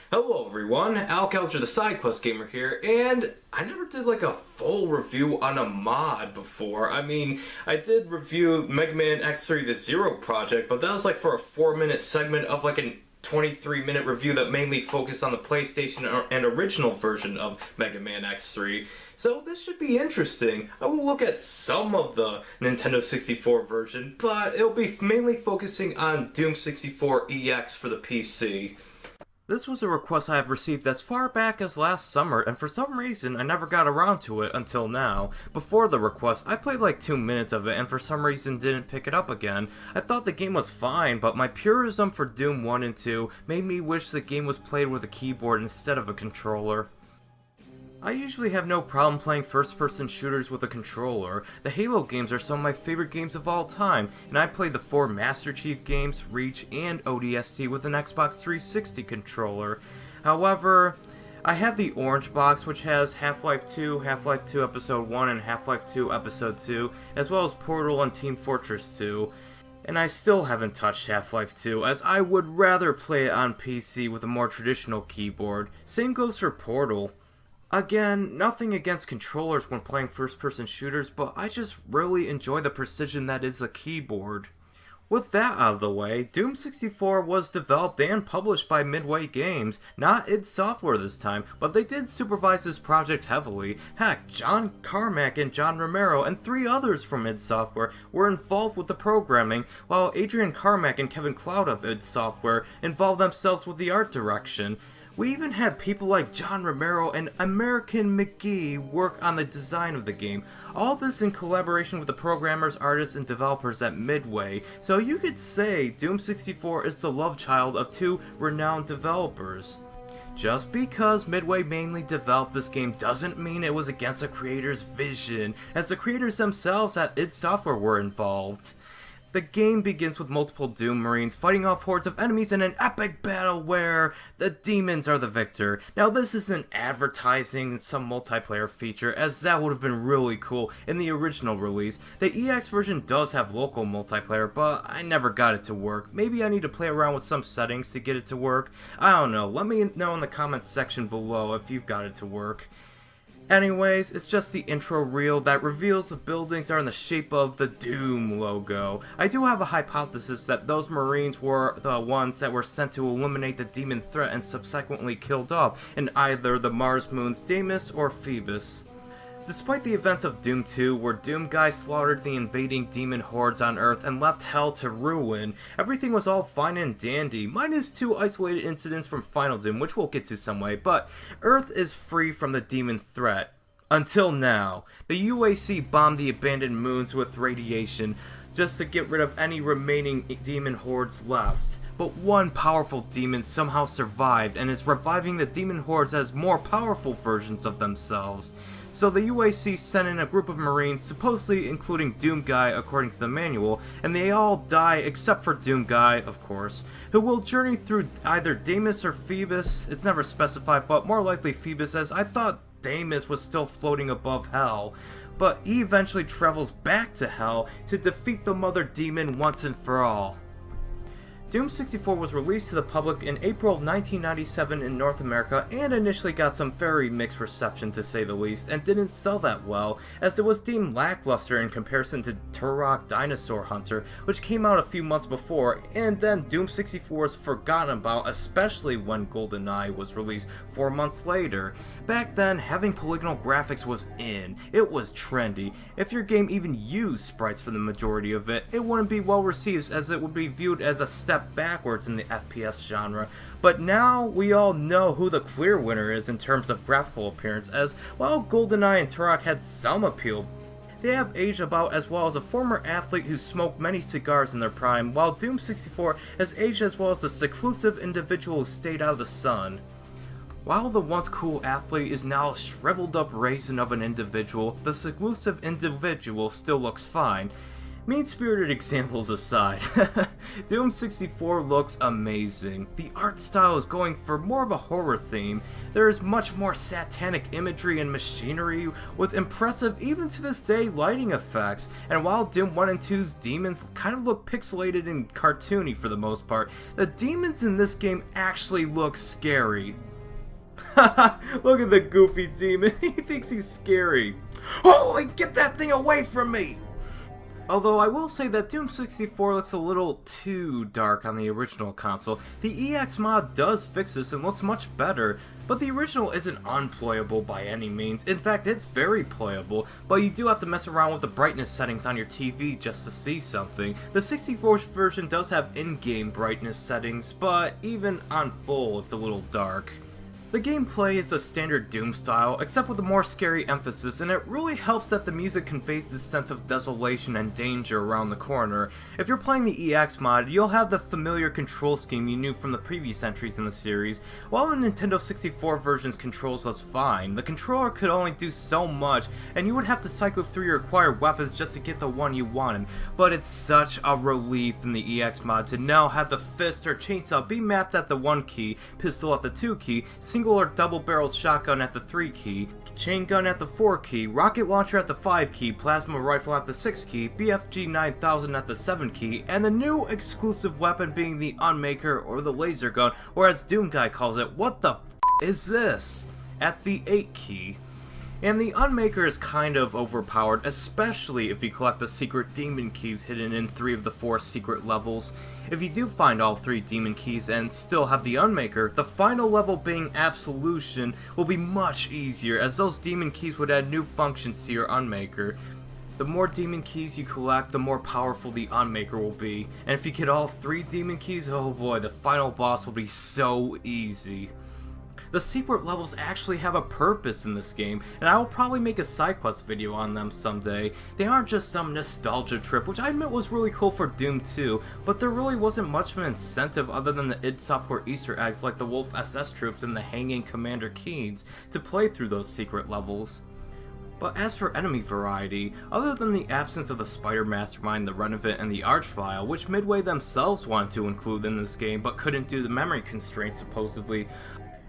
Hello everyone, Alcalger the Side Quest Gamer here, and I never did like a full review on a mod before. I did review Mega Man X3 The Zero Project, but that was like for a 4-minute segment of like a 23-minute review that mainly focused on the PlayStation and original version of Mega Man X3. So this should be interesting. I will look at some of the Nintendo 64 version, but it'll be mainly focusing on Doom 64 EX for the PC. This was a request I have received as far back as last summer, and for some reason I never got around to it until now. Before the request, I played like 2 minutes of it and for some reason didn't pick it up again. I thought the game was fine, but my purism for Doom 1 and 2 made me wish the game was played with a keyboard instead of a controller. I usually have no problem playing first-person shooters with a controller. The Halo games are some of my favorite games of all time, and I played the 4 Master Chief games, Reach, and ODST with an Xbox 360 controller. However, I have the orange box, which has Half-Life 2, Half-Life 2 Episode 1, and Half-Life 2 Episode 2, as well as Portal and Team Fortress 2. And I still haven't touched Half-Life 2, as I would rather play it on PC with a more traditional keyboard. Same goes for Portal. Again, nothing against controllers when playing first-person shooters, but I just really enjoy the precision that is the keyboard. With that out of the way, Doom 64 was developed and published by Midway Games, not id Software this time, but they did supervise this project heavily. Heck, John Carmack and John Romero and 3 others from id Software were involved with the programming, while Adrian Carmack and Kevin Cloud of id Software involved themselves with the art direction. We even had people like John Romero and American McGee work on the design of the game. All this in collaboration with the programmers, artists, and developers at Midway. So you could say Doom 64 is the love child of 2 renowned developers. Just because Midway mainly developed this game doesn't mean it was against the creators' vision, as the creators themselves at id Software were involved. The game begins with multiple Doom Marines fighting off hordes of enemies in an epic battle where the demons are the victor. Now this isn't advertising some multiplayer feature, as that would have been really cool in the original release. The EX version does have local multiplayer, but I never got it to work. Maybe I need to play around with some settings to get it to work. I don't know, let me know in the comments section below if you've got it to work. Anyways, it's just the intro reel that reveals the buildings are in the shape of the Doom logo. I do have a hypothesis that those Marines were the ones that were sent to eliminate the demon threat and subsequently killed off in either the Mars moons Deimos or Phoebus. Despite the events of Doom 2, where Doom Guy slaughtered the invading demon hordes on Earth and left Hell to ruin, everything was all fine and dandy, minus 2 isolated incidents from Final Doom, which we'll get to some way, but Earth is free from the demon threat. Until now. The UAC bombed the abandoned moons with radiation, just to get rid of any remaining demon hordes left. But one powerful demon somehow survived and is reviving the demon hordes as more powerful versions of themselves. So the UAC sent in a group of Marines, supposedly including Doom Guy according to the manual, and they all die except for Doom Guy, of course, who will journey through either Deimos or Phoebus. It's never specified, but more likely Phoebus, as I thought Deimos was still floating above Hell. But he eventually travels back to Hell to defeat the Mother Demon once and for all. Doom 64 was released to the public in April of 1997 in North America and initially got some very mixed reception to say the least, and didn't sell that well, as it was deemed lackluster in comparison to Turok Dinosaur Hunter, which came out a few months before, and then Doom 64 was forgotten about, especially when GoldenEye was released 4 months later. Back then, having polygonal graphics was in. It was trendy. If your game even used sprites for the majority of it, it wouldn't be well received, as it would be viewed as a step backwards in the FPS genre. But now we all know who the clear winner is in terms of graphical appearance, as while GoldenEye and Turok had some appeal, they have aged about as well as a former athlete who smoked many cigars in their prime, while Doom 64 has aged as well as a seclusive individual who stayed out of the sun. While the once cool athlete is now a shriveled up raisin of an individual, the seclusive individual still looks fine. Mean-spirited examples aside, Doom 64 looks amazing. The art style is going for more of a horror theme. There is much more satanic imagery and machinery with impressive, even to this day, lighting effects. And while Doom 1 and 2's demons kind of look pixelated and cartoony for the most part, the demons in this game actually look scary. Look at the goofy demon, he thinks he's scary. Holy, get that thing away from me! Although I will say that Doom 64 looks a little too dark on the original console. The EX mod does fix this and looks much better, but the original isn't unplayable by any means. In fact, it's very playable, but you do have to mess around with the brightness settings on your TV just to see something. The 64 version does have in-game brightness settings, but even on full, it's a little dark. The gameplay is a standard Doom style, except with a more scary emphasis, and it really helps that the music conveys this sense of desolation and danger around the corner. If you're playing the EX mod, you'll have the familiar control scheme you knew from the previous entries in the series. While the Nintendo 64 version's controls was fine, the controller could only do so much, and you would have to cycle through your acquired weapons just to get the one you wanted. But it's such a relief in the EX mod to now have the fist or chainsaw be mapped at the 1 key, pistol at the 2 key, single or double-barreled shotgun at the 3 key, chain gun at the 4 key, rocket launcher at the 5 key, plasma rifle at the 6 key, BFG 9000 at the 7 key, and the new exclusive weapon being the Unmaker or the laser gun, or as Doom Guy calls it, what the f*** is this? At the 8 key. And the Unmaker is kind of overpowered, especially if you collect the secret demon keys hidden in 3 of the 4 secret levels. If you do find all 3 demon keys and still have the Unmaker, the final level being Absolution will be much easier, as those demon keys would add new functions to your Unmaker. The more demon keys you collect, the more powerful the Unmaker will be, and if you get all 3 demon keys, oh boy, the final boss will be so easy. The secret levels actually have a purpose in this game, and I will probably make a side quest video on them someday. They aren't just some nostalgia trip, which I admit was really cool for Doom 2, but there really wasn't much of an incentive other than the id Software Easter eggs like the Wolf SS troops and the Hanging Commander Keynes to play through those secret levels. But as for enemy variety, other than the absence of the Spider Mastermind, the Renovant, and the Archvile, which Midway themselves wanted to include in this game but couldn't due to memory constraints supposedly,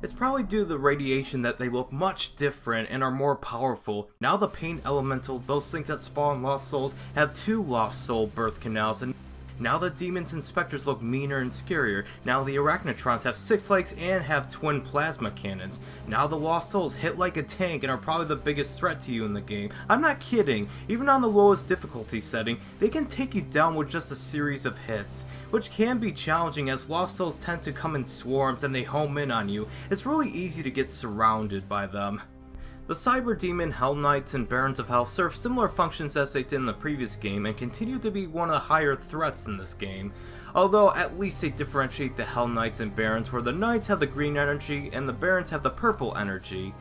it's probably due to the radiation that they look much different and are more powerful. Now the Pain Elemental, those things that spawn Lost Souls, have 2 Lost Soul birth canals, and now the Demons and Spectres look meaner and scarier. Now the Arachnotrons have 6 legs and have twin plasma cannons. Now the Lost Souls hit like a tank and are probably the biggest threat to you in the game. I'm not kidding, even on the lowest difficulty setting, they can take you down with just a series of hits, which can be challenging as Lost Souls tend to come in swarms and they home in on you. It's really easy to get surrounded by them. The Cyber Demon, Hell Knights, and Barons of Hell serve similar functions as they did in the previous game and continue to be one of the higher threats in this game, although at least they differentiate the Hell Knights and Barons where the Knights have the green energy and the Barons have the purple energy.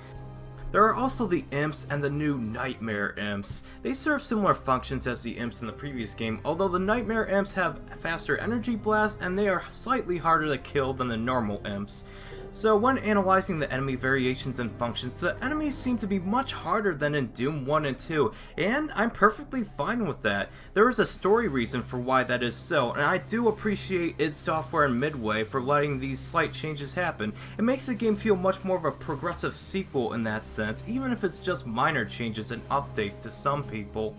There are also the Imps and the new Nightmare Imps. They serve similar functions as the Imps in the previous game, although the Nightmare Imps have faster energy blast and they are slightly harder to kill than the normal Imps. So when analyzing the enemy variations and functions, the enemies seem to be much harder than in Doom 1 and 2, and I'm perfectly fine with that. There is a story reason for why that is so, and I do appreciate id Software and Midway for letting these slight changes happen. It makes the game feel much more of a progressive sequel in that sense, even if it's just minor changes and updates to some people.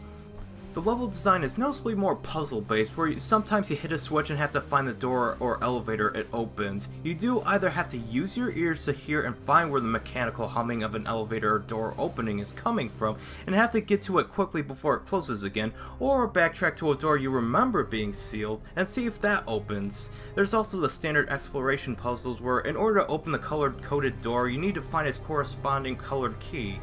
The level design is noticeably more puzzle-based, where sometimes you hit a switch and have to find the door or elevator it opens. You do either have to use your ears to hear and find where the mechanical humming of an elevator or door opening is coming from, and have to get to it quickly before it closes again, or backtrack to a door you remember being sealed and see if that opens. There's also the standard exploration puzzles where in order to open the colored-coded door, you need to find its corresponding colored key.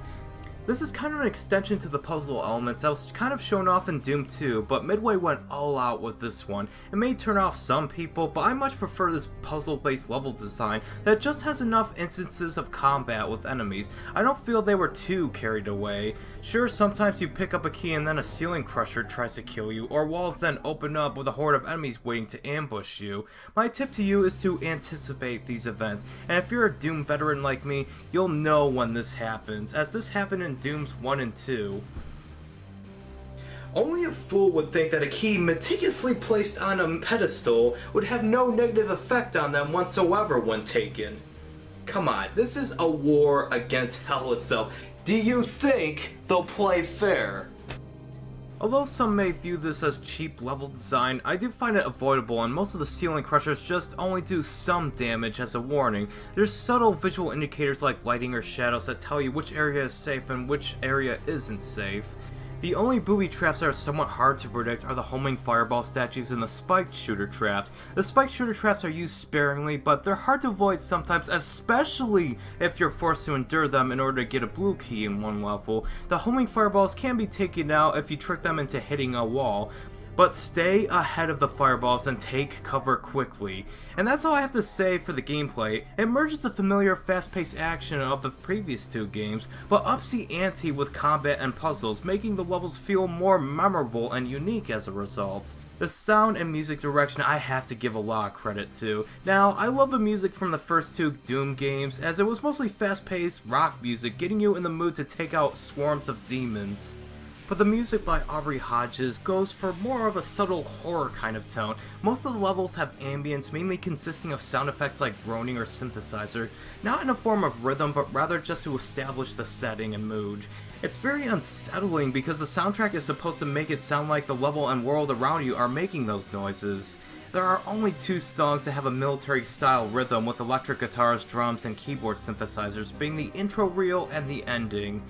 This is kind of an extension to the puzzle elements that was kind of shown off in Doom 2, but Midway went all out with this one. It may turn off some people, but I much prefer this puzzle-based level design that just has enough instances of combat with enemies. I don't feel they were too carried away. Sure, sometimes you pick up a key and then a ceiling crusher tries to kill you, or walls then open up with a horde of enemies waiting to ambush you. My tip to you is to anticipate these events, and if you're a Doom veteran like me, you'll know when this happens, as this happened in Dooms 1 and 2. Only a fool would think that a key meticulously placed on a pedestal would have no negative effect on them whatsoever when taken. Come on, this is a war against hell itself. Do you think they'll play fair? Although some may view this as cheap level design, I do find it avoidable, and most of the ceiling crushers just only do some damage as a warning. There's subtle visual indicators like lighting or shadows that tell you which area is safe and which area isn't safe. The only booby traps that are somewhat hard to predict are the homing fireball statues and the spiked shooter traps. The spiked shooter traps are used sparingly, but they're hard to avoid sometimes, especially if you're forced to endure them in order to get a blue key in one level. The homing fireballs can be taken out if you trick them into hitting a wall, but stay ahead of the fireballs and take cover quickly. And that's all I have to say for the gameplay. It merges the familiar fast-paced action of the previous two games, but ups the ante with combat and puzzles, making the levels feel more memorable and unique as a result. The sound and music direction I have to give a lot of credit to. Now, I love the music from the first two Doom games, as it was mostly fast-paced rock music, getting you in the mood to take out swarms of demons. But the music by Aubrey Hodges goes for more of a subtle horror kind of tone. Most of the levels have ambience, mainly consisting of sound effects like groaning or synthesizer, not in a form of rhythm, but rather just to establish the setting and mood. It's very unsettling because the soundtrack is supposed to make it sound like the level and world around you are making those noises. There are only two songs that have a military-style rhythm with electric guitars, drums, and keyboard synthesizers, being the intro reel and the ending.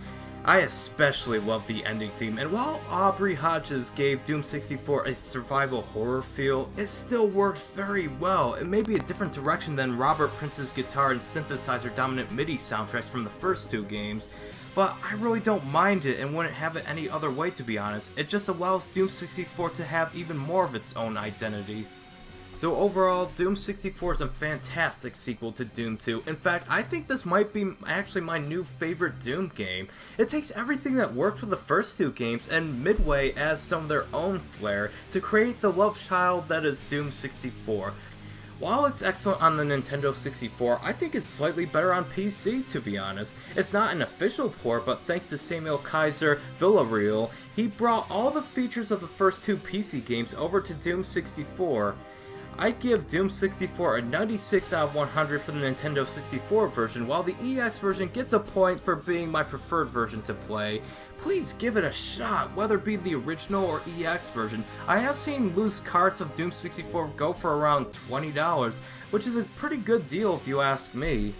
I especially love the ending theme, and while Aubrey Hodges gave Doom 64 a survival horror feel, it still works very well. It may be a different direction than Robert Prince's guitar and synthesizer dominant MIDI soundtracks from the first two games, but I really don't mind it and wouldn't have it any other way, to be honest. It just allows Doom 64 to have even more of its own identity. So overall, Doom 64 is a fantastic sequel to Doom 2. In fact, I think this might be actually my new favorite Doom game. It takes everything that worked with the first two games and Midway adds some of their own flair to create the love child that is Doom 64. While it's excellent on the Nintendo 64, I think it's slightly better on PC, to be honest. It's not an official port, but thanks to Samuel Kaiser Villareal, he brought all the features of the first two PC games over to Doom 64. I'd give Doom 64 a 96 out of 100 for the Nintendo 64 version, while the EX version gets a point for being my preferred version to play. Please give it a shot, whether it be the original or EX version. I have seen loose carts of Doom 64 go for around $20, which is a pretty good deal if you ask me.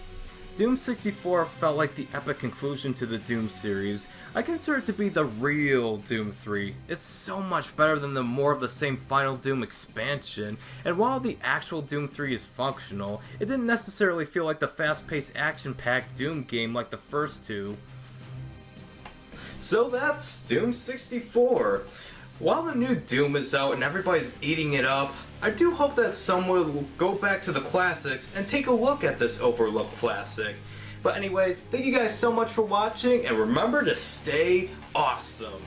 Doom 64 felt like the epic conclusion to the Doom series. I consider it to be the real Doom 3. It's so much better than the more of the same Final Doom expansion, and while the actual Doom 3 is functional, it didn't necessarily feel like the fast-paced action-packed Doom game like the first two. So that's Doom 64. While the new Doom is out and everybody's eating it up, I do hope that someone will go back to the classics and take a look at this overlooked classic. But anyways, thank you guys so much for watching, and remember to stay awesome.